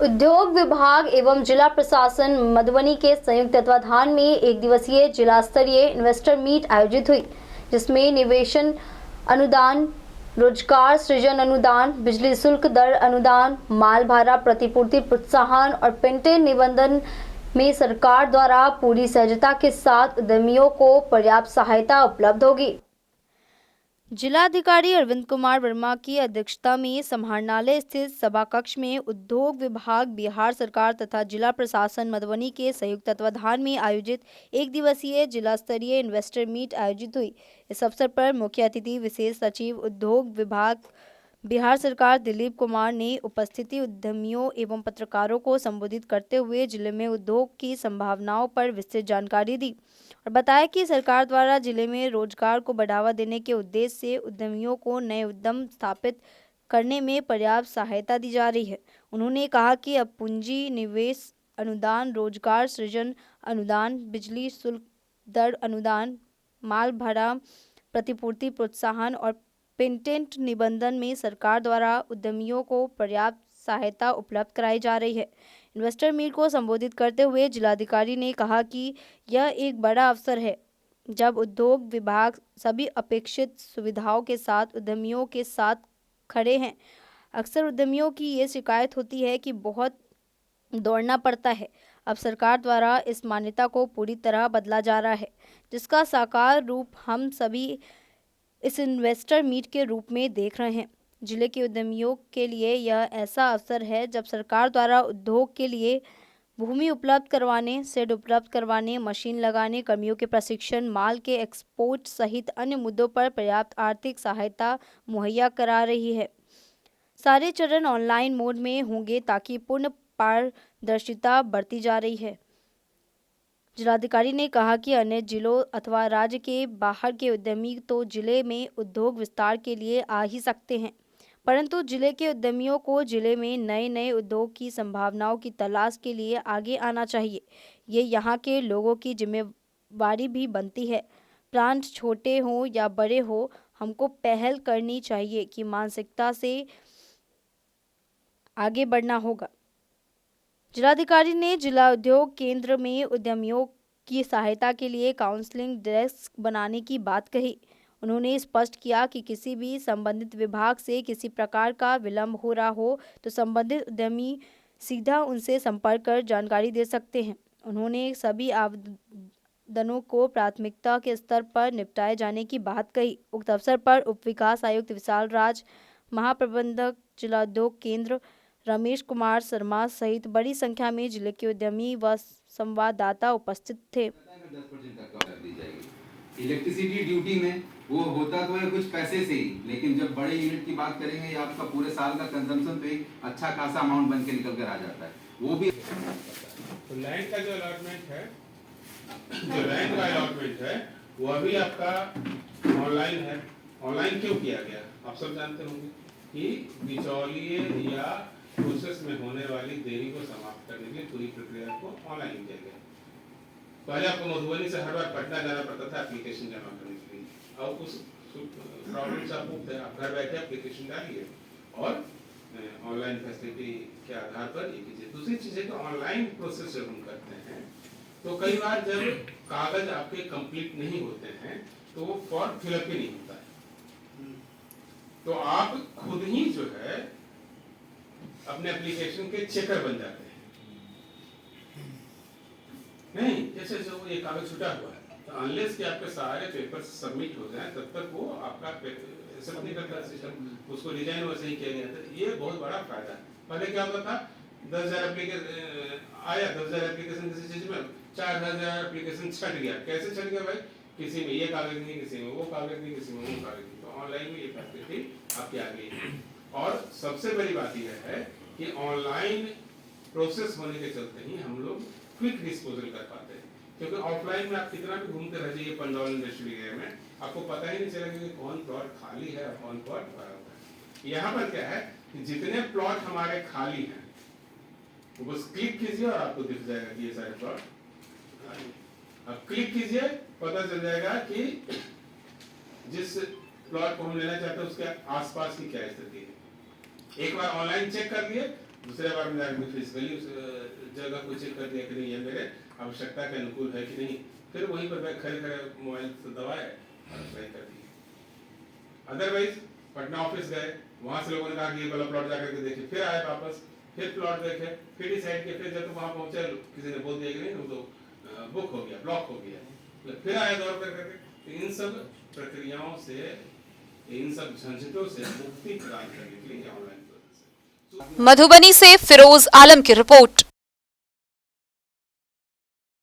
उद्योग विभाग एवं जिला प्रशासन मधुबनी के संयुक्त तत्वाधान में एक दिवसीय जिला स्तरीय इन्वेस्टर मीट आयोजित हुई, जिसमें निवेशन अनुदान, रोजगार सृजन अनुदान, बिजली शुल्क दर अनुदान, माल भाड़ा प्रतिपूर्ति प्रोत्साहन और पेटेंट निबंधन में सरकार द्वारा पूरी सहजता के साथ उद्यमियों को पर्याप्त सहायता उपलब्ध होगी। जिलाधिकारी अरविंद कुमार वर्मा की अध्यक्षता में समाहरणालय स्थित सभा कक्ष में उद्योग विभाग, बिहार सरकार तथा जिला प्रशासन मधुबनी के संयुक्त तत्वाधान में आयोजित एक दिवसीय जिला स्तरीय इन्वेस्टर मीट आयोजित हुई। इस अवसर पर मुख्य अतिथि विशेष सचिव उद्योग विभाग बिहार सरकार दिलीप कुमार ने उपस्थिति उद्यमियों एवं पत्रकारों को संबोधित करते हुए जिले में उद्योग की संभावनाओं पर विस्तृत जानकारी दी और बताया कि सरकार द्वारा जिले में रोजगार को बढ़ावा देने के उद्देश्य से उद्यमियों को नए उद्यम स्थापित करने में पर्याप्त सहायता दी जा रही है। उन्होंने कहा कि अब पूंजी निवेश अनुदान, रोजगार सृजन अनुदान, बिजली शुल्क दर अनुदान, माल भाड़ा प्रतिपूर्ति प्रोत्साहन और पेटेंट निबंधन में सरकार द्वारा उद्यमियों को पर्याप्त सहायता उपलब्ध कराई जा रही है। इन्वेस्टर मीट को संबोधित करते हुए जिलाधिकारी ने कहा कि यह एक बड़ा अवसर है जब उद्योग विभाग सभी अपेक्षित सुविधाओं के साथ उद्यमियों के साथ खड़े हैं। अक्सर उद्यमियों की ये शिकायत होती है कि बहुत दौड़ना पड़ता है। अब सरकार द्वारा इस मान्यता को पूरी तरह बदला जा रहा है, जिसका साकार रूप हम सभी इस इन्वेस्टर मीट के रूप में देख रहे हैं। जिले के उद्यमियों के लिए यह ऐसा अवसर है जब सरकार द्वारा उद्योग के लिए भूमि उपलब्ध करवाने, शेड उपलब्ध करवाने, मशीन लगाने, कर्मियों के प्रशिक्षण, माल के एक्सपोर्ट सहित अन्य मुद्दों पर पर्याप्त आर्थिक सहायता मुहैया करा रही है। सारे चरण ऑनलाइन मोड में होंगे ताकि पूर्ण पारदर्शिता बढ़ती जा रही है। जिलाधिकारी ने कहा कि अन्य जिलों अथवा राज्य के बाहर के उद्यमी तो जिले में उद्योग विस्तार के लिए आ ही सकते हैं, परंतु जिले के उद्यमियों को जिले में नए नए उद्योग की संभावनाओं की तलाश के लिए आगे आना चाहिए। ये यहाँ के लोगों की जिम्मेवारी भी बनती है। प्लांट छोटे हों या बड़े हो, हमको पहल करनी चाहिए कि मानसिकता से आगे बढ़ना होगा। जिलाधिकारी ने जिला उद्योग केंद्र में उद्यमियों की सहायता के लिए काउंसलिंग डेस्क बनाने की बात कही। उन्होंने स्पष्ट किया कि किसी भी संबंधित विभाग से किसी प्रकार का विलंब हो रहा हो तो संबंधित उद्यमी सीधा उनसे संपर्क कर जानकारी दे सकते हैं। उन्होंने सभी आवेदनों को प्राथमिकता के स्तर पर निपटाए जाने की बात कही। उक्त अवसर पर उप विकास आयुक्त विशाल राज, महाप्रबंधक जिला उद्योग केंद्र रमेश कुमार शर्मा सहित बड़ी संख्या में जिले के उद्यमी व संवाददाता उपस्थित थे। 10% तक कर दी जाएगी। इलेक्ट्रिसिटी ड्यूटी में वो होता तो है कुछ पैसे से ही, लेकिन जब बड़े यूनिट की बात करेंगे या आपका पूरे साल का कंजम्पशन पे अच्छा खासा अमाउंट बन के निकल कर आ जाता है। वो भी तो लैंड का जो अलॉटमेंट है, वो अभी आपका ऑनलाइन है। ऑनलाइन क्यों किया गया आप सब जानते होंगे कि बिचौलिए या प्रोसेस में होने वाली देरी को समाप्त करने के लिए पूरी प्रक्रिया को ऑनलाइन किया गया। पहले आपको मधुबनी से हर बार पटना जाना पड़ता था एप्लीकेशन जमा करने के लिए, और उस प्रॉब्लम से आप घर बैठे एप्लीकेशन डालिए और ऑनलाइन फैसिलिटी के आधार पर ये कीजिए। दूसरी चीज है कि ऑनलाइन प्रोसेस जब हम करते हैं तो कई बार जब कागज आपके कंप्लीट नहीं होते हैं तो वो फॉर्म फिलअप ही नहीं होता है, तो आप खुद ही जो है अपने एप्लीकेशन के चेकर बन जाते हैं। नहीं, जैसे जो ये कागज छुटा हुआ है तो अनलेस कि आपके सारे पेपर सबमिट हो जाएं तब तक वो आपका एक्सेप्ट नहीं करता सिस्टम, उसको डिजाइन वैसे ही किया गया था। ये बहुत बड़ा फायदा है। पहले क्या होता था 10,000 एप्लीकेशन आया, 10,000 एप्लीकेशन किसी चीज में 4,000 एप्लीकेशन छट गया। कैसे छट गया भाई? किसी में ये कागज नहीं, किसी में वो कागज नहीं, किसी में वो कागज नहीं। तो ऑनलाइन में ये फैसिलिटी आपकी आ गई है। और सबसे बड़ी बात यह है कि ऑनलाइन प्रोसेस होने के चलते ही हम लोग क्विक डिस्पोजल कर पाते हैं, क्योंकि ऑफलाइन में आप कितना भी घूमते रह जाइए पंडौल इंडस्ट्रियल एरिया में, आपको पता ही नहीं चलेगा कि कौन प्लॉट खाली है और कौन प्लॉट भरा हुआ है। यहाँ पर क्या है कि जितने प्लॉट हमारे खाली हैं वो बस क्लिक कीजिए और आपको दिख जाएगा कि ये सारे प्लॉट खाली। अब क्लिक कीजिए, पता चल जाएगा कि जिस प्लॉट को हम लेना चाहते हैं उसके आसपास की क्या स्थिति है। एक बार ऑनलाइन चेक कर लिए दूसरे बार में जाकर फिजिकली उस जगह को चेक कर दिया कि नहीं ये मेरे आवश्यकता के अनुकूल है कि नहीं, फिर वहीं पर बैग खड़े खड़े मोबाइल से दबाए और अप्लाई कर दिए। अदरवाइज पटना ऑफिस गए, वहाँ से लोगों ने कहा कि ये वाला प्लॉट जाकर के देखे, फिर आए वापस, फिर प्लॉट देखे, फिर डिसाइड किया, फिर जब वहाँ पहुँचे किसी ने बोल दिया कि नहीं वो तो बुक हो गया, ब्लॉक हो गया, फिर आए दौड़ कर करके। इन सब प्रक्रियाओं से, इन सब झंझटों से मुक्ति प्रदान करने के लिए ऑनलाइन प्रोसेस है। मधुबनी से फिरोज आलम की रिपोर्ट।